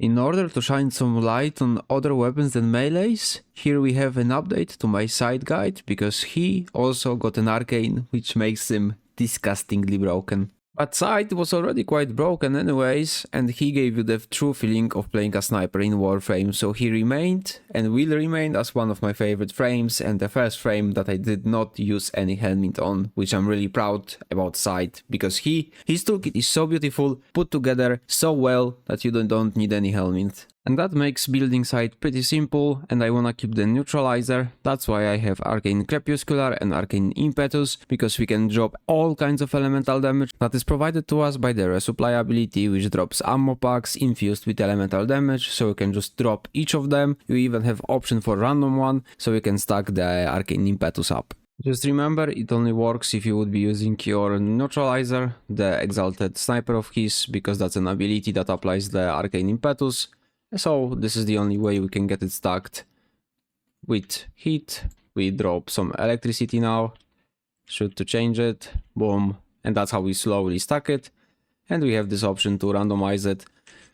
In order to shine some light on other weapons than melees, here we have an update to my side guide, because he also got an arcane, which makes him disgustingly broken. But Cyte was already quite broken anyways, and he gave you the true feeling of playing a sniper in Warframe, so he remained and will remain as one of my favorite frames, and the first frame that I did not use any helmet on, which I'm really proud about Cyte, because his toolkit is so beautiful, put together so well that you don't need any helmet. And that makes building Cyte pretty simple, and I wanna keep the Neutralizer. That's why I have Arcane Crepuscular and Arcane Impetus, because we can drop all kinds of elemental damage that is provided to us by the resupply ability, which drops ammo packs infused with elemental damage, so you can just drop each of them. You even have option for random one, so you can stack the Arcane Impetus up. Just remember, it only works if you would be using your Neutralizer, the Exalted Sniper of his, because that's an ability that applies the Arcane Impetus. So this is the only way we can get it stacked. With heat, we drop some electricity now. Shoot to change it, boom, and that's how we slowly stack it. And we have this option to randomize it,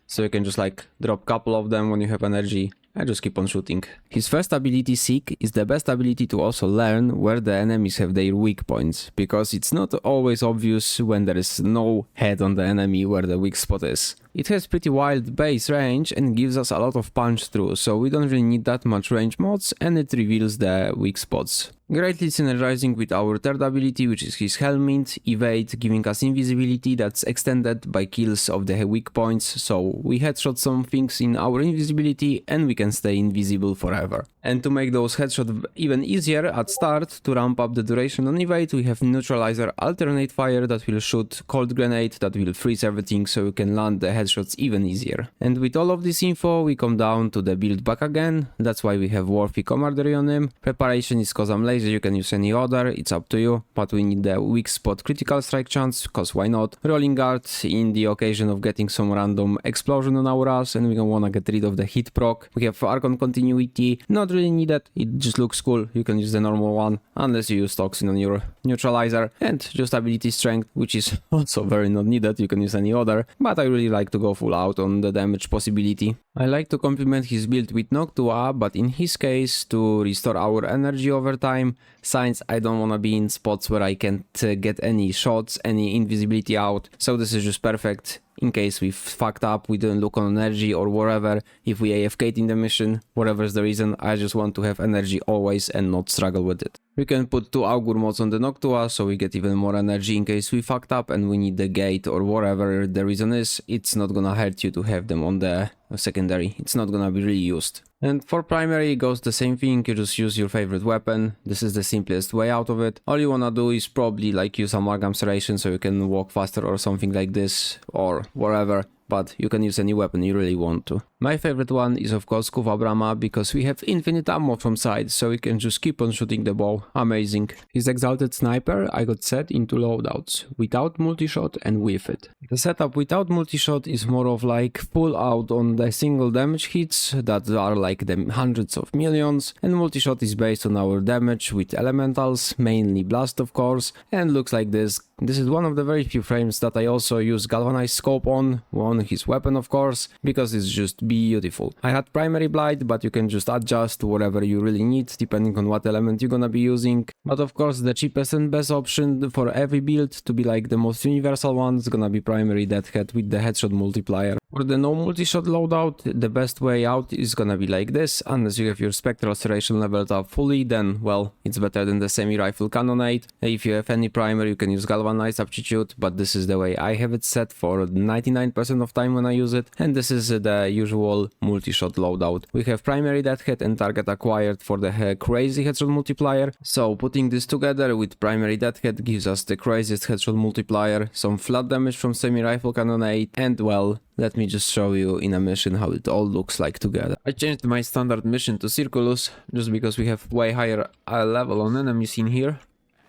so you can just like drop a couple of them when you have energy and just keep on shooting. His first ability, Seek, is the best ability to also learn where the enemies have their weak points, because it's not always obvious when there is no head on the enemy where the weak spot is. It has pretty wild base range and gives us a lot of punch through, so we don't really need that much range mods, and it reveals the weak spots. Greatly synergizing with our third ability, which is his Helmet, Evade, giving us invisibility that's extended by kills of the weak points, so we headshot some things in our invisibility and we can stay invisible forever. And to make those headshots even easier at start, to ramp up the duration on Evade, we have Neutralizer Alternate Fire that will shoot Cold Grenade that will freeze everything, so you can land the headshots even easier. And with all of this info, we come down to the build back again. That's why we have Worthy Commandery on him. Preparation is cause I'm lazy, you can use any other, it's up to you, but we need the weak spot critical strike chance, cause why not. Rolling guard in the occasion of getting some random explosion on our ass, and we don't wanna get rid of the hit proc. We have Archon Continuity, not really needed, it just looks cool, you can use the normal one, unless you use Toxin on your Neutralizer, and just ability strength, which is also very not needed, you can use any other, but I really like to go full out on the damage possibility. I like to complement his build with Noctua, but in his case, to restore our energy over time, since I don't wanna be in spots where I can't get any shots, any invisibility out, so this is just perfect. In case we fucked up, we didn't look on energy or whatever, if we AFK'd in the mission, whatever's the reason, I just want to have energy always and not struggle with it. We can put 2 Augur mods on the Noctua, so we get even more energy in case we fucked up and we need the gate or whatever the reason is. It's not gonna hurt you to have them on the secondary, it's not gonna be really used. And for primary it goes the same thing, you just use your favorite weapon, this is the simplest way out of it. All you wanna do is probably like use amalgam serration so you can walk faster or something like this, or whatever. But you can use any weapon you really want to. My favorite one is of course Kuva Brahma, because we have infinite ammo from Cyte, so we can just keep on shooting the bow. Amazing. His Exalted Sniper I got set into loadouts, without multi-shot and with it. The setup without multi-shot is more of like full out on the single damage hits that are like the hundreds of millions, and multi-shot is based on our damage with elementals, mainly blast of course, and looks like this. This is one of the very few frames that I also use galvanized scope on his weapon of course, because it's just beautiful. I had primary blight, but you can just adjust to whatever you really need depending on what element you're gonna be using. But of course the cheapest and best option for every build to be like the most universal one is gonna be primary deadhead with the headshot multiplier. For the no multi-shot loadout, the best way out is gonna be like this, unless you have your spectral serration leveled up fully, then well, it's better than the semi-rifle cannonade. If you have any primer you can use galvanized aptitude, but this is the way I have it set for 99% of time when I use it, and this is the usual multi-shot loadout. We have primary deadhead and target acquired for the crazy headshot multiplier, so putting this together with primary deadhead gives us the craziest headshot multiplier, some flat damage from semi-rifle cannonade, and well, let me just show you in a mission how it all looks like together. I changed my standard mission to Circulus, just because we have way higher level on enemies in here.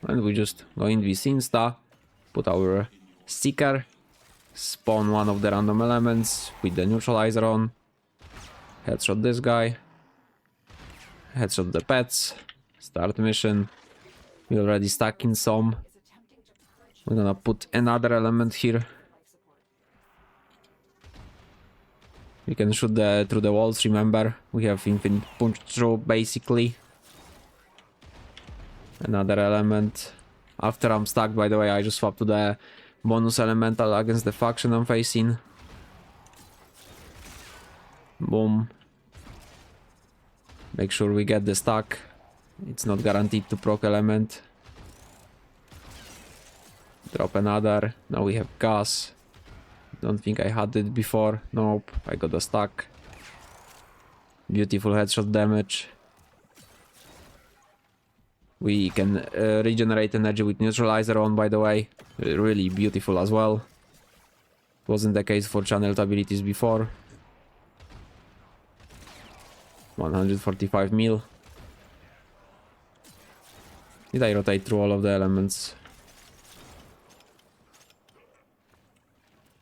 And we just go in this insta, put our Seeker, spawn one of the random elements with the Neutralizer on, headshot this guy, headshot the pets, start mission. We already stuck in some. We're gonna put another element here. We can shoot through the walls, remember? We have infinite punch through, basically. Another element. After I'm stuck, by the way, I just swap to the bonus elemental against the faction I'm facing. Boom. Make sure we get the stack. It's not guaranteed to proc element. Drop another. Now we have gas. Don't think I had it before. Nope, I got a stack. Beautiful headshot damage. We can regenerate energy with Neutralizer on, by the way. Really beautiful as well. Wasn't the case for channeled abilities before. 145 mil. Did I rotate through all of the elements?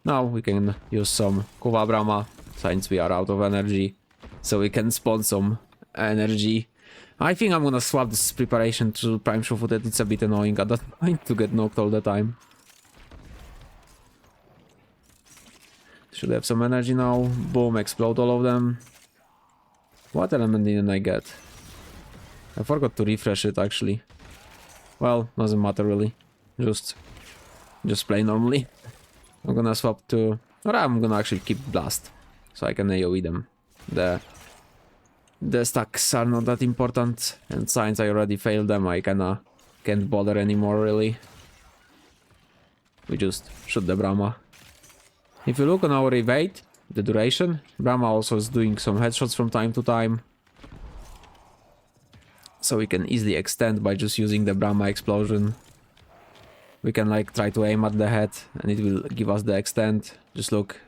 Now we can use some Kuva Brahma, since we are out of energy. So we can spawn some energy. I think I'm gonna swap this preparation to Prime Sure-Footed. It's a bit annoying at that point to get knocked all the time. Should have some energy now. Boom, explode all of them. What element didn't I get? I forgot to refresh it actually. Well, doesn't matter really. Just play normally. I'm gonna swap to... or I'm gonna actually keep Blast. So I can AoE them. The stacks are not that important. And since I already failed them, I kinda can't bother anymore really. We just shoot the Brahma. If you look on our evade, the duration, Brahma also is doing some headshots from time to time. So we can easily extend by just using the Brahma explosion. We can like try to aim at the head and it will give us the extend. Just look,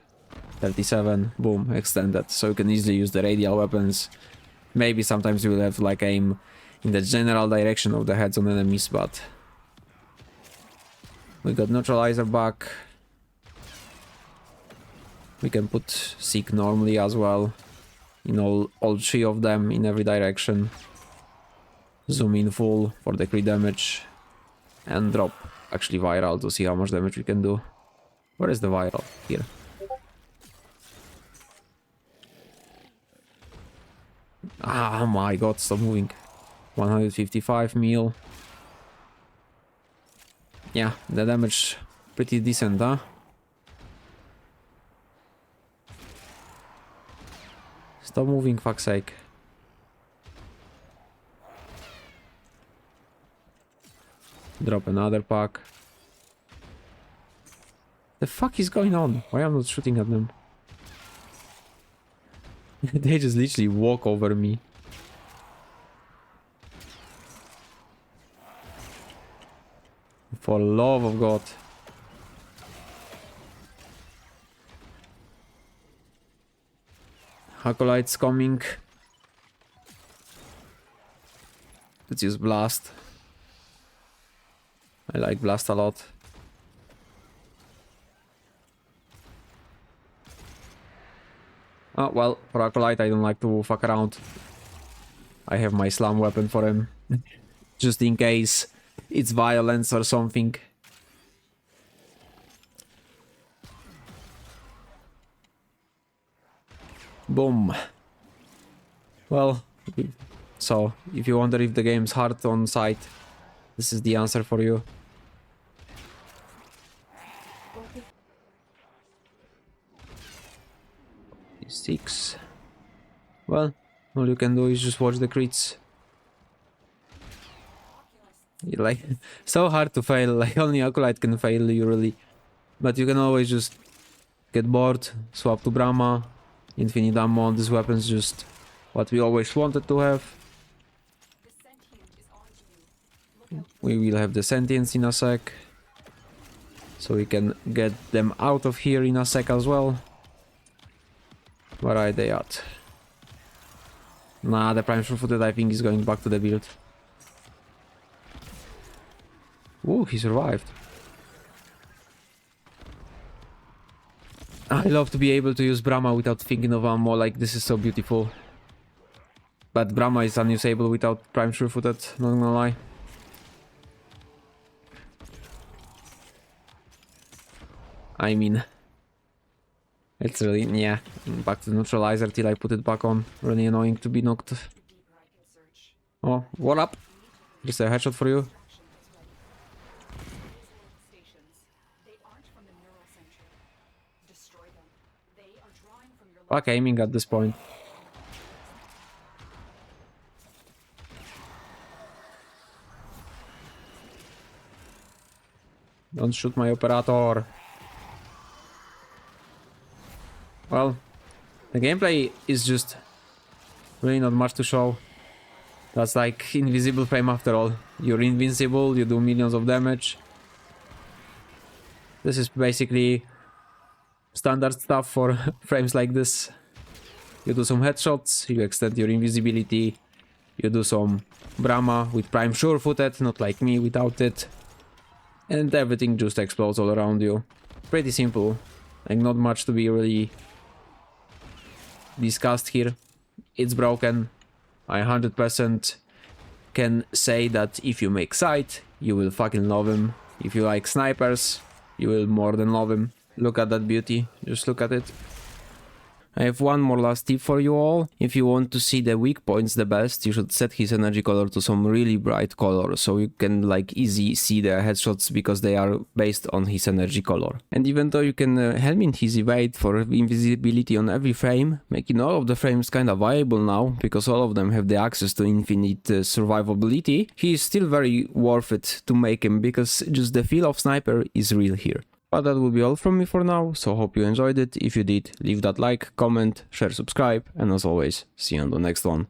37, boom, extended. So you can easily use the radial weapons. Maybe sometimes you will have to like aim in the general direction of the heads on enemies, but... we got Neutralizer back. We can put Seek normally as well. In all three of them, in every direction. Zoom in full for the crit damage. And drop actually viral to see how much damage we can do. Where is the viral? Here. Ah, my god, stop moving. 155 mil. Yeah, the damage pretty decent, huh? Stop moving, fuck's sake. Drop another pack. The fuck is going on? Why am I not shooting at them? They just literally walk over me. For love of God. Acolyte's coming. Let's use Blast. I like Blast a lot. Oh, well, for Acolyte I don't like to fuck around. I have my slam weapon for him. Just in case it's violence or something. Boom. Well, so if you wonder if the game's hard on Cyte, this is the answer for you. Six. Well, all you can do is just watch the crits. Like, so hard to fail, like only Acolyte can fail usually. But you can always just get bored, swap to Brahma, infinite ammo on these weapons, just what we always wanted to have. We will have the sentience in a sec. So we can get them out of here in a sec as well. Where are they at? Nah, the Prime Sure-Footed I think is going back to the build. Ooh, he survived. I love to be able to use Brahma without thinking of ammo, like this is so beautiful. But Brahma is unusable without Prime Sure-Footed, not gonna lie. I mean... It's really, yeah, back to the neutralizer till I put it back on. Really annoying to be knocked. Oh, what up? Just a headshot for you. Fuck aiming at this point. Don't shoot my operator. Well, the gameplay is just really not much to show. That's like invisible frame after all. You're invincible, you do millions of damage. This is basically standard stuff for frames like this. You do some headshots, you extend your invisibility, you do some Brahma with prime sure-footed, not like me without it. And everything just explodes all around you. Pretty simple, like not much to be really discussed here. It's broken. I 100% can say that if you make Cyte, you will fucking love him. If you like snipers, you will more than love him. Look at that beauty, just look at it. I have one more last tip for you all. If you want to see the weak points the best, you should set his energy color to some really bright color, so you can like easy see the headshots because they are based on his energy color. And even though you can helmet his evade for invisibility on every frame, making all of the frames kinda viable now, because all of them have the access to infinite survivability, he is still very worth it to make him, because just the feel of sniper is real here. But that will be all from me for now, so hope you enjoyed it. If you did, leave that like, comment, share, subscribe, and as always, see you on the next one.